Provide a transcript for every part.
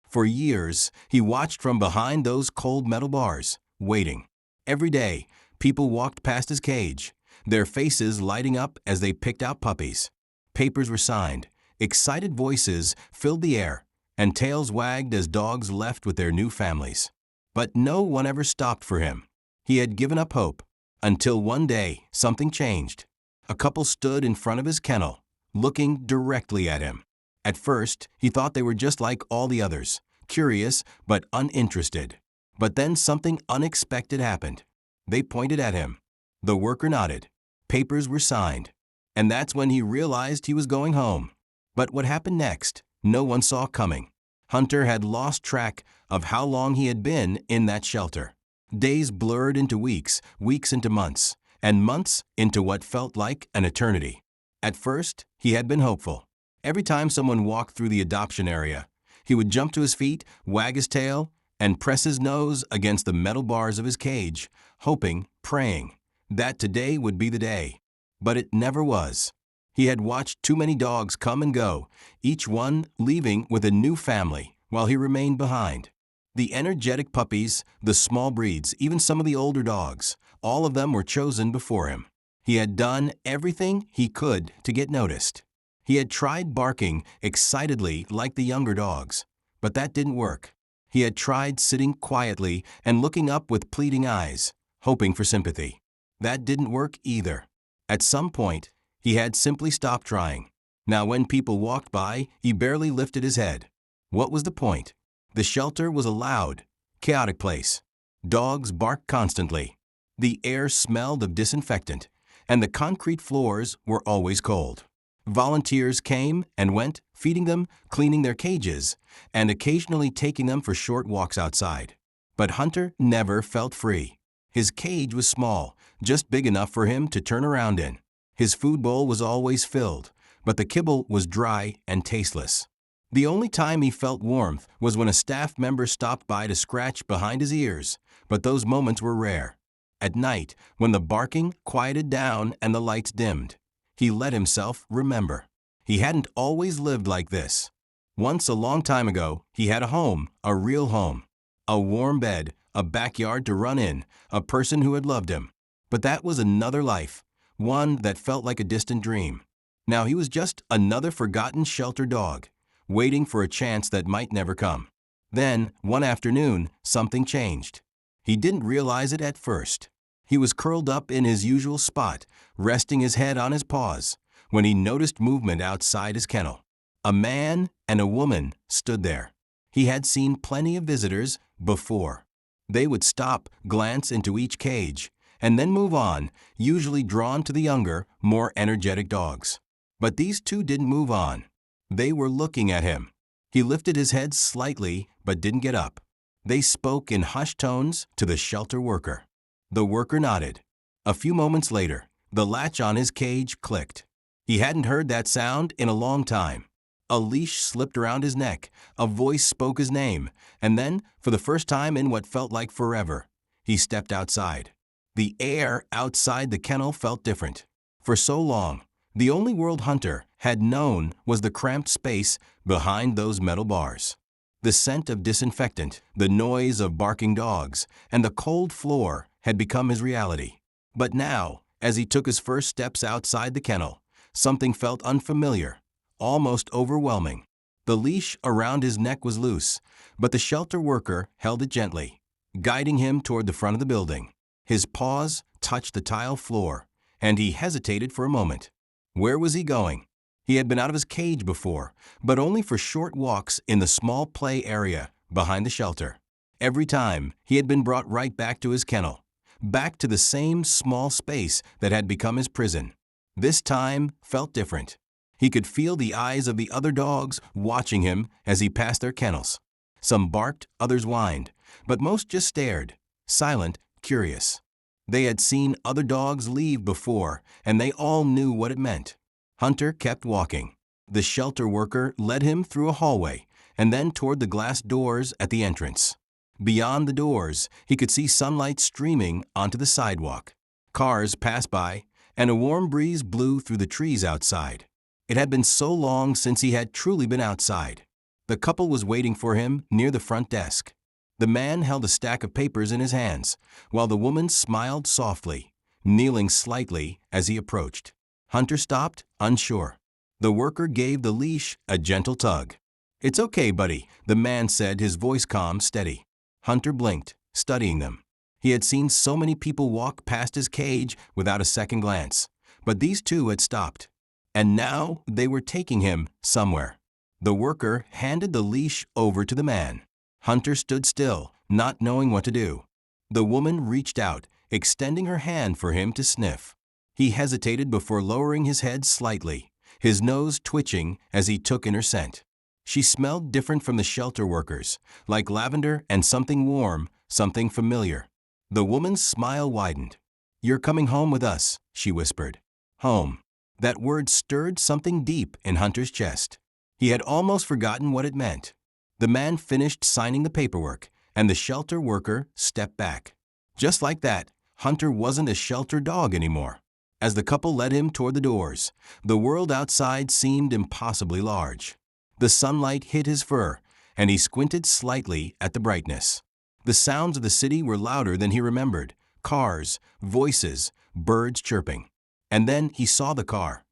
For years, he watched from behind those cold metal bars, waiting. Every day, people walked past his cage, their faces lighting up as they picked out puppies. Papers were signed, excited voices filled the air, and tails wagged as dogs left with their new families. But no one ever stopped for him. He had given up hope, until one day something changed. A couple stood in front of his kennel, looking directly at him. At first, he thought they were just like all the others, curious but uninterested. But then something unexpected happened. They pointed at him. The worker nodded. Papers were signed. And that's when he realized he was going home. But what happened next, no one saw coming. Hunter had lost track of how long he had been in that shelter. Days blurred into weeks, weeks into months, and months into what felt like an eternity. At first, he had been hopeful. Every time someone walked through the adoption area, he would jump to his feet, wag his tail, and press his nose against the metal bars of his cage, hoping, praying, that today would be the day. But it never was. He had watched too many dogs come and go, each one leaving with a new family, while he remained behind. The energetic puppies, the small breeds, even some of the older dogs, all of them were chosen before him. He had done everything he could to get noticed. He had tried barking excitedly like the younger dogs, but that didn't work. He had tried sitting quietly and looking up with pleading eyes, hoping for sympathy. That didn't work either. At some point, he had simply stopped trying. Now when people walked by, he barely lifted his head. What was the point? The shelter was a loud, chaotic place. Dogs barked constantly. The air smelled of disinfectant, and the concrete floors were always cold. Volunteers came and went, feeding them, cleaning their cages, and occasionally taking them for short walks outside. But Hunter never felt free. His cage was small, just big enough for him to turn around in. His food bowl was always filled, but the kibble was dry and tasteless. The only time he felt warmth was when a staff member stopped by to scratch behind his ears, but those moments were rare. At night, when the barking quieted down and the lights dimmed, he let himself remember. He hadn't always lived like this. Once a long time ago, he had a home, a real home. A warm bed, a backyard to run in, a person who had loved him. But that was another life, one that felt like a distant dream. Now he was just another forgotten shelter dog, waiting for a chance that might never come. Then, one afternoon, something changed. He didn't realize it at first. He was curled up in his usual spot, resting his head on his paws, when he noticed movement outside his kennel. A man and a woman stood there. He had seen plenty of visitors before. They would stop, glance into each cage, and then move on, usually drawn to the younger, more energetic dogs. But these two didn't move on. They were looking at him. He lifted his head slightly, but didn't get up. They spoke in hushed tones to the shelter worker. The worker nodded. A few moments later, the latch on his cage clicked. He hadn't heard that sound in a long time. A leash slipped around his neck, a voice spoke his name, and then, for the first time in what felt like forever, he stepped outside. The air outside the kennel felt different. For so long, the only world Hunter had known was the cramped space behind those metal bars. The scent of disinfectant, the noise of barking dogs, and the cold floor had become his reality. But now, as he took his first steps outside the kennel, something felt unfamiliar, almost overwhelming. The leash around his neck was loose, but the shelter worker held it gently, guiding him toward the front of the building. His paws touched the tile floor, and he hesitated for a moment. Where was he going? He had been out of his cage before, but only for short walks in the small play area behind the shelter. Every time, he had been brought right back to his kennel, back to the same small space that had become his prison. This time felt different. He could feel the eyes of the other dogs watching him as he passed their kennels. Some barked, others whined, but most just stared, silent, curious. They had seen other dogs leave before, and they all knew what it meant. Hunter kept walking. The shelter worker led him through a hallway and then toward the glass doors at the entrance. Beyond the doors, he could see sunlight streaming onto the sidewalk. Cars passed by, and a warm breeze blew through the trees outside. It had been so long since he had truly been outside. The couple was waiting for him near the front desk. The man held a stack of papers in his hands, while the woman smiled softly, kneeling slightly as he approached. Hunter stopped, unsure. The worker gave the leash a gentle tug. "It's okay, buddy," the man said, his voice calm, steady. Hunter blinked, studying them. He had seen so many people walk past his cage without a second glance, but these two had stopped. And now they were taking him somewhere. The worker handed the leash over to the man. Hunter stood still, not knowing what to do. The woman reached out, extending her hand for him to sniff. He hesitated before lowering his head slightly, his nose twitching as he took in her scent. She smelled different from the shelter workers, like lavender and something warm, something familiar. The woman's smile widened. "You're coming home with us," she whispered. Home. That word stirred something deep in Hunter's chest. He had almost forgotten what it meant. The man finished signing the paperwork, and the shelter worker stepped back. Just like that, Hunter wasn't a shelter dog anymore. As the couple led him toward the doors, the world outside seemed impossibly large. The sunlight hit his fur, and he squinted slightly at the brightness. The sounds of the city were louder than he remembered. Cars, voices, birds chirping. And then he saw the car.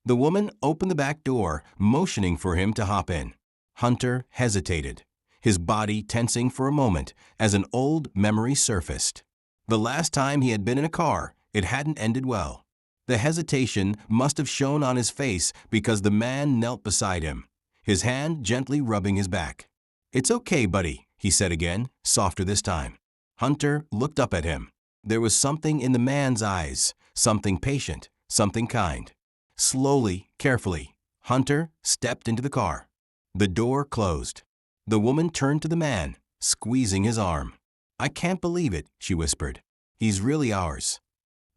The woman opened the back door, motioning for him to hop in. Hunter hesitated, his body tensing for a moment as an old memory surfaced. The last time he had been in a car, it hadn't ended well. The hesitation must have shown on his face because the man knelt beside him, his hand gently rubbing his back. "It's okay, buddy," he said again, softer this time. Hunter looked up at him. There was something in the man's eyes, something patient, something kind. Slowly, carefully, Hunter stepped into the car. The door closed. The woman turned to the man, squeezing his arm. "I can't believe it," she whispered. "He's really ours."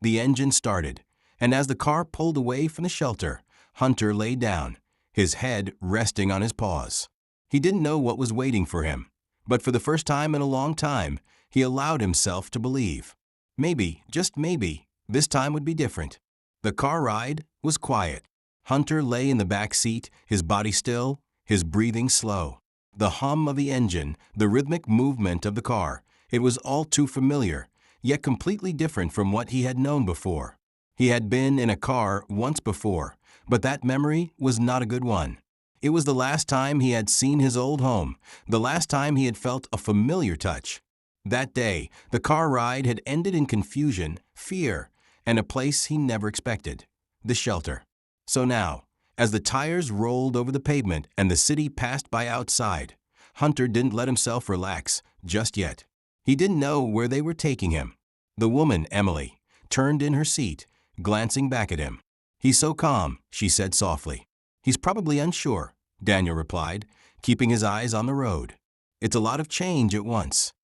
The engine started, and as the car pulled away from the shelter, Hunter lay down, his head resting on his paws. He didn't know what was waiting for him, but for the first time in a long time, he allowed himself to believe. Maybe, just maybe, this time would be different. The car ride was quiet. Hunter lay in the back seat, his body still, his breathing slow. The hum of the engine, the rhythmic movement of the car, it was all too familiar, yet completely different from what he had known before. He had been in a car once before, but that memory was not a good one. It was the last time he had seen his old home, the last time he had felt a familiar touch. That day, the car ride had ended in confusion, fear, and a place he never expected, the shelter. So now, as the tires rolled over the pavement and the city passed by outside, Hunter didn't let himself relax just yet. He didn't know where they were taking him. The woman, Emily, turned in her seat, glancing back at him. "He's so calm," she said softly. "He's probably unsure," Daniel replied, keeping his eyes on the road. "It's a lot of change at once."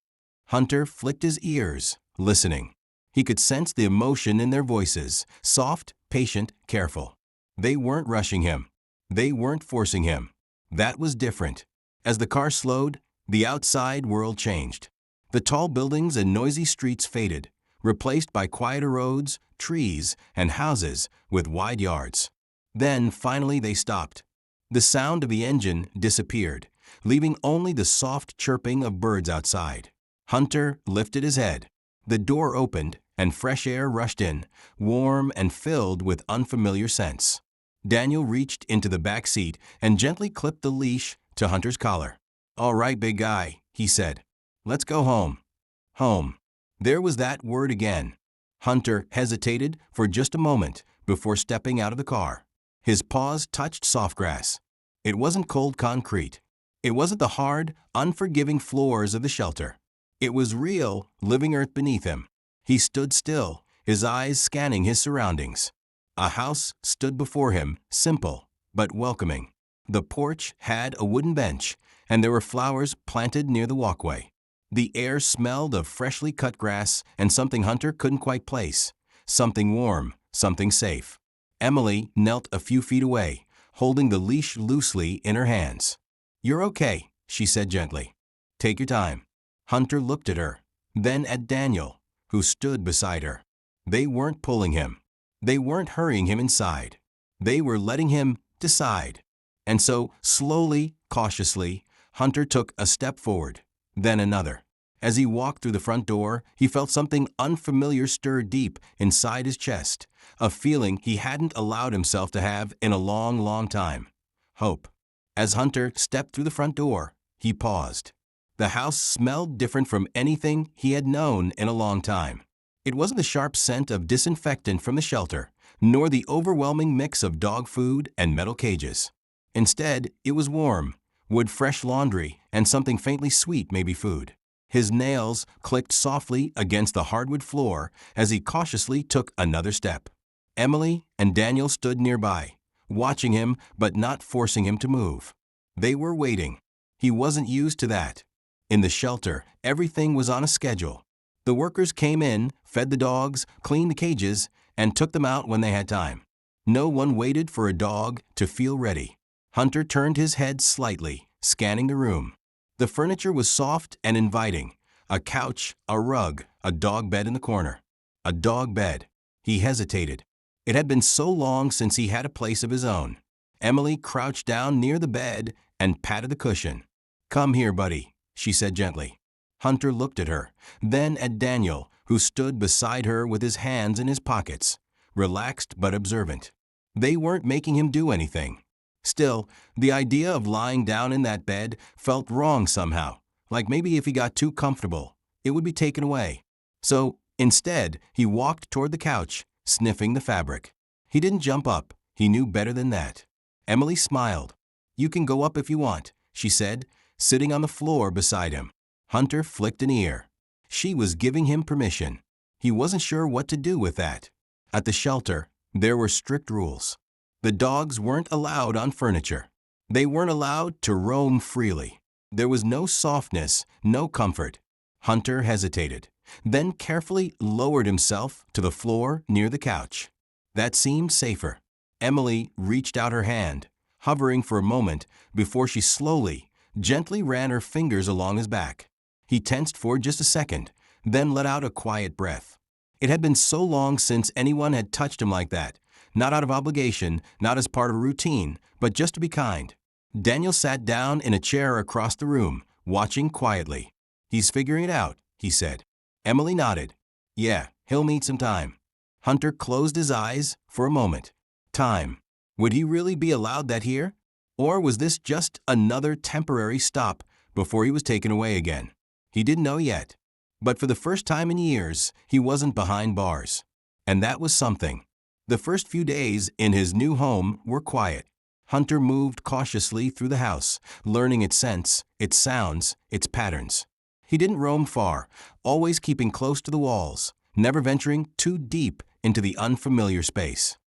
Hunter flicked his ears, listening. He could sense the emotion in their voices, soft, patient, careful. They weren't rushing him. They weren't forcing him. That was different. As the car slowed, the outside world changed. The tall buildings and noisy streets faded, replaced by quieter roads, trees, and houses with wide yards. Then, finally, they stopped. The sound of the engine disappeared, leaving only the soft chirping of birds outside. Hunter lifted his head. The door opened, and fresh air rushed in, warm and filled with unfamiliar scents. Daniel reached into the back seat and gently clipped the leash to Hunter's collar. "All right, big guy," he said. "Let's go home." Home. There was that word again. Hunter hesitated for just a moment before stepping out of the car. His paws touched soft grass. It wasn't cold concrete. It wasn't the hard, unforgiving floors of the shelter. It was real, living earth beneath him. He stood still, his eyes scanning his surroundings. A house stood before him, simple but welcoming. The porch had a wooden bench, and there were flowers planted near the walkway. The air smelled of freshly cut grass and something Hunter couldn't quite place. Something warm, something safe. Emily knelt a few feet away, holding the leash loosely in her hands. "You're okay," she said gently. "Take your time." Hunter looked at her, then at Daniel, who stood beside her. They weren't pulling him. They weren't hurrying him inside. They were letting him decide. And so, slowly, Cautiously, Hunter took a step forward, then another. As he walked through the front door, he felt something unfamiliar stir deep inside his chest, a feeling he hadn't allowed himself to have in a long, long time. Hope. As Hunter stepped through the front door, he paused. The house smelled different from anything he had known in a long time. It wasn't the sharp scent of disinfectant from the shelter, nor the overwhelming mix of dog food and metal cages. Instead, it was warm, wood fresh laundry, and something faintly sweet, maybe food. His nails clicked softly against the hardwood floor as he cautiously took another step. Emily and Daniel stood nearby, watching him but not forcing him to move. They were waiting. He wasn't used to that. In the shelter, everything was on a schedule. The workers came in, fed the dogs, cleaned the cages, and took them out when they had time. No one waited for a dog to feel ready. Hunter turned his head slightly, scanning the room. The furniture was soft and inviting. A couch, a rug, a dog bed in the corner. A dog bed. He hesitated. It had been so long since he had a place of his own. Emily crouched down near the bed and patted the cushion. "Come here, buddy," she said gently. Hunter looked at her, then at Daniel, who stood beside her with his hands in his pockets, relaxed but observant. They weren't making him do anything. Still, the idea of lying down in that bed felt wrong somehow, like maybe if he got too comfortable, it would be taken away. So, instead, he walked toward the couch, sniffing the fabric. He didn't jump up. He knew better than that. Emily smiled. "You can go up if you want," she said, sitting on the floor beside him. Hunter flicked an ear. She was giving him permission. He wasn't sure what to do with that. At the shelter, there were strict rules. The dogs weren't allowed on furniture. They weren't allowed to roam freely. There was no softness, no comfort. Hunter hesitated, then carefully lowered himself to the floor near the couch. That seemed safer. Emily reached out her hand, hovering for a moment before she slowly, gently ran her fingers along his back. He tensed for just a second, then let out a quiet breath. It had been so long since anyone had touched him like that, not out of obligation, not as part of a routine, but just to be kind. Daniel sat down in a chair across the room, watching quietly. "He's figuring it out," he said. Emily nodded. "Yeah, he'll need some time." Hunter closed his eyes for a moment. Time. Would he really be allowed that here? Or was this just another temporary stop before he was taken away again? He didn't know yet. But for the first time in years, he wasn't behind bars. And that was something. The first few days in his new home were quiet. Hunter moved cautiously through the house, learning its scents, its sounds, its patterns. He didn't roam far, always keeping close to the walls, never venturing too deep into the unfamiliar space.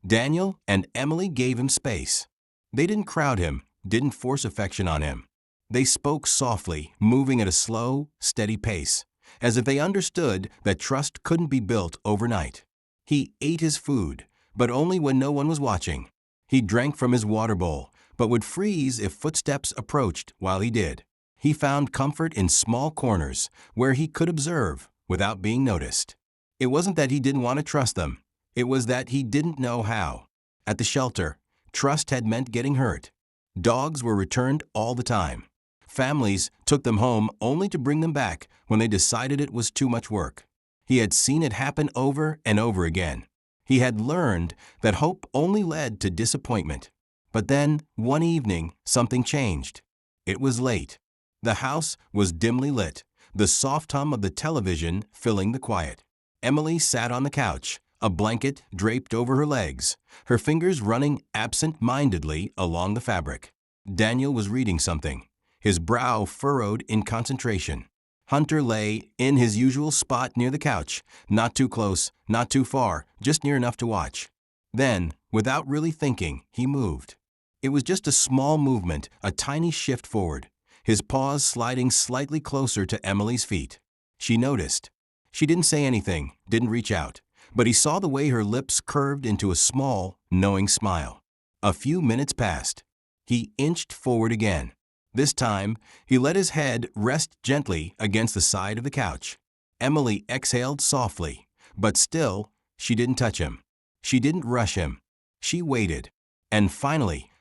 Daniel and Emily gave him space. They didn't crowd him, didn't force affection on him. They spoke softly, moving at a slow, steady pace, as if they understood that trust couldn't be built overnight. He ate his food, but only when no one was watching. He drank from his water bowl, but would freeze if footsteps approached while he did. He found comfort in small corners where he could observe without being noticed. It wasn't that he didn't want to trust them. It was that he didn't know how. At the shelter, trust had meant getting hurt. Dogs were returned all the time. Families took them home only to bring them back when they decided it was too much work. He had seen it happen over and over again. He had learned that hope only led to disappointment. But then, one evening, something changed. It was late. The house was dimly lit, the soft hum of the television filling the quiet. Emily sat on the couch, a blanket draped over her legs, her fingers running absent-mindedly along the fabric. Daniel was reading something, his brow furrowed in concentration. Hunter lay in his usual spot near the couch, not too close, not too far, just near enough to watch. Then, without really thinking, he moved. It was just a small movement, a tiny shift forward, his paws sliding slightly closer to Emily's feet. She noticed. She didn't say anything, didn't reach out, but he saw the way her lips curved into a small, knowing smile. A few minutes passed. He inched forward again. This time, he let his head rest gently against the side of the couch. Emily exhaled softly, but still, she didn't touch him. She didn't rush him. She waited. And finally,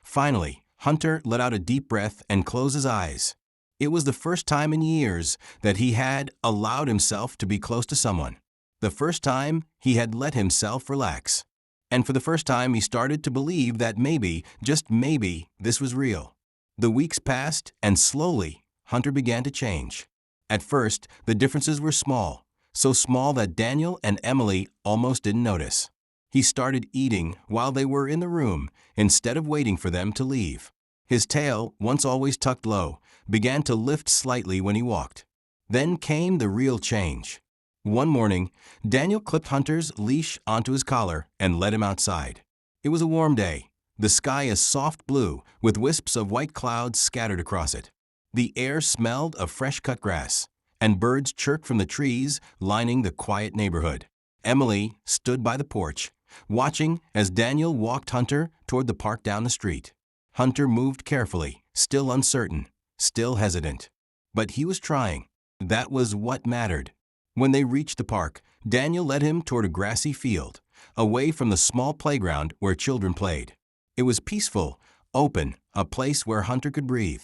Hunter let out a deep breath and closed his eyes. It was the first time in years that he had allowed himself to be close to someone. The first time he had let himself relax. And for the first time he started to believe that maybe, just maybe, this was real. The weeks passed, and slowly, Hunter began to change. At first, the differences were small, so small that Daniel and Emily almost didn't notice. He started eating while they were in the room, instead of waiting for them to leave. His tail, once always tucked low, began to lift slightly when he walked. Then came the real change. One morning, Daniel clipped Hunter's leash onto his collar and led him outside. It was a warm day, the sky a soft blue with wisps of white clouds scattered across it. The air smelled of fresh-cut grass, and birds chirped from the trees lining the quiet neighborhood. Emily stood by the porch, watching as Daniel walked Hunter toward the park down the street. Hunter moved carefully, still uncertain, still hesitant. But he was trying. That was what mattered. When they reached the park, Daniel led him toward a grassy field, away from the small playground where children played. It was peaceful, open, a place where Hunter could breathe.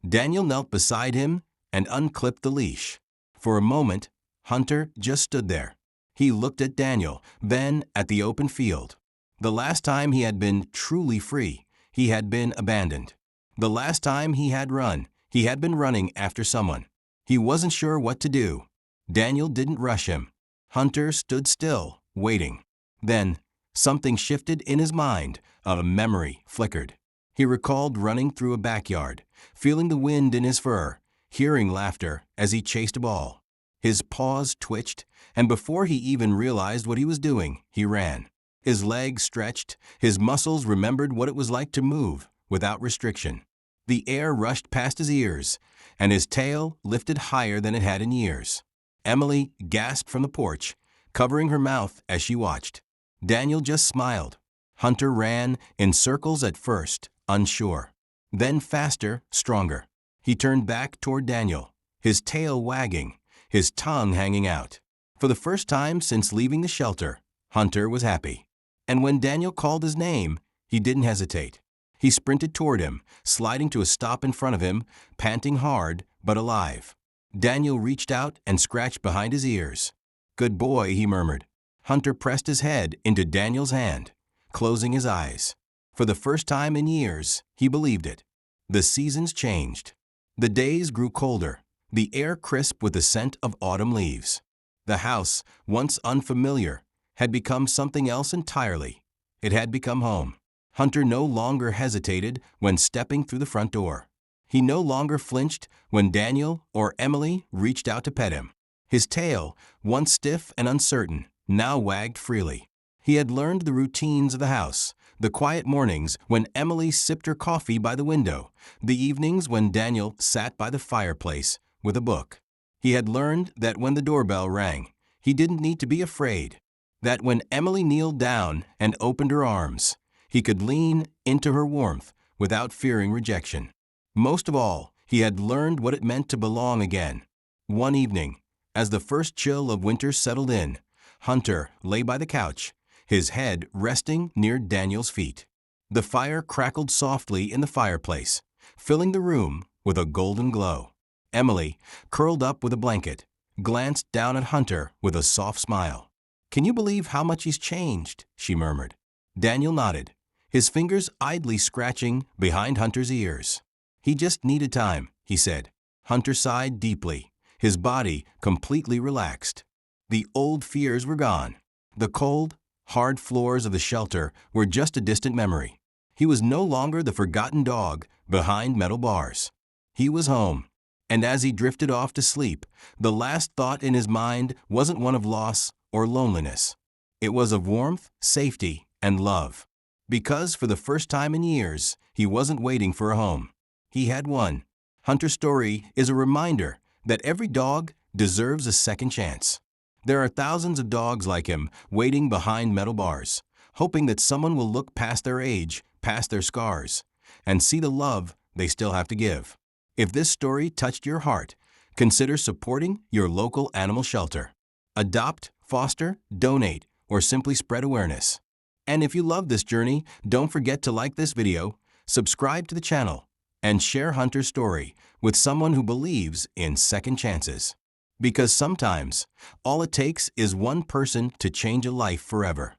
Daniel knelt beside him and unclipped the leash. For a moment, Hunter just stood there. He looked at Daniel, then at the open field. The last time he had been truly free, he had been abandoned. The last time he had been running after someone. He wasn't sure what to do. Daniel didn't rush him. Hunter stood still, waiting. Then, something shifted in his mind, a memory flickered. He recalled running through a backyard, feeling the wind in his fur, hearing laughter as he chased a ball. His paws twitched, and before he even realized what he was doing, he ran. His legs stretched, his muscles remembered what it was like to move without restriction. The air rushed past his ears, and his tail lifted higher than it had in years. Emily gasped from the porch, covering her mouth as she watched. Daniel just smiled. Hunter ran in circles at first, unsure. Then faster, stronger. He turned back toward Daniel, his tail wagging, his tongue hanging out. For the first time since leaving the shelter, Hunter was happy. And when Daniel called his name, he didn't hesitate. He sprinted toward him, sliding to a stop in front of him, panting hard but alive. Daniel reached out and scratched behind his ears. "Good boy," he murmured. Hunter pressed his head into Daniel's hand, closing his eyes. For the first time in years, he believed it. The seasons changed. The days grew colder, the air crisp with the scent of autumn leaves. The house, once unfamiliar, had become something else entirely. It had become home. Hunter no longer hesitated when stepping through the front door. He no longer flinched when Daniel or Emily reached out to pet him. His tail, once stiff and uncertain, now wagged freely. He had learned the routines of the house, the quiet mornings when Emily sipped her coffee by the window, the evenings when Daniel sat by the fireplace with a book. He had learned that when the doorbell rang, he didn't need to be afraid, that when Emily kneeled down and opened her arms, he could lean into her warmth without fearing rejection. Most of all, he had learned what it meant to belong again. One evening, as the first chill of winter settled in, Hunter lay by the couch, his head resting near Daniel's feet. The fire crackled softly in the fireplace, filling the room with a golden glow. Emily, curled up with a blanket, glanced down at Hunter with a soft smile. "Can you believe how much he's changed?" she murmured. Daniel nodded, his fingers idly scratching behind Hunter's ears. "He just needed time," he said. Hunter sighed deeply, his body completely relaxed. The old fears were gone. The cold, hard floors of the shelter were just a distant memory. He was no longer the forgotten dog behind metal bars. He was home. And as he drifted off to sleep, the last thought in his mind wasn't one of loss or loneliness. It was of warmth, safety, and love. Because for the first time in years, he wasn't waiting for a home. He had one. Hunter's story is a reminder that every dog deserves a second chance. There are thousands of dogs like him waiting behind metal bars, hoping that someone will look past their age, past their scars, and see the love they still have to give. If this story touched your heart, consider supporting your local animal shelter. Adopt, foster, donate, or simply spread awareness. And if you love this journey, don't forget to like this video, subscribe to the channel, and share Hunter's story with someone who believes in second chances. Because sometimes, all it takes is one person to change a life forever.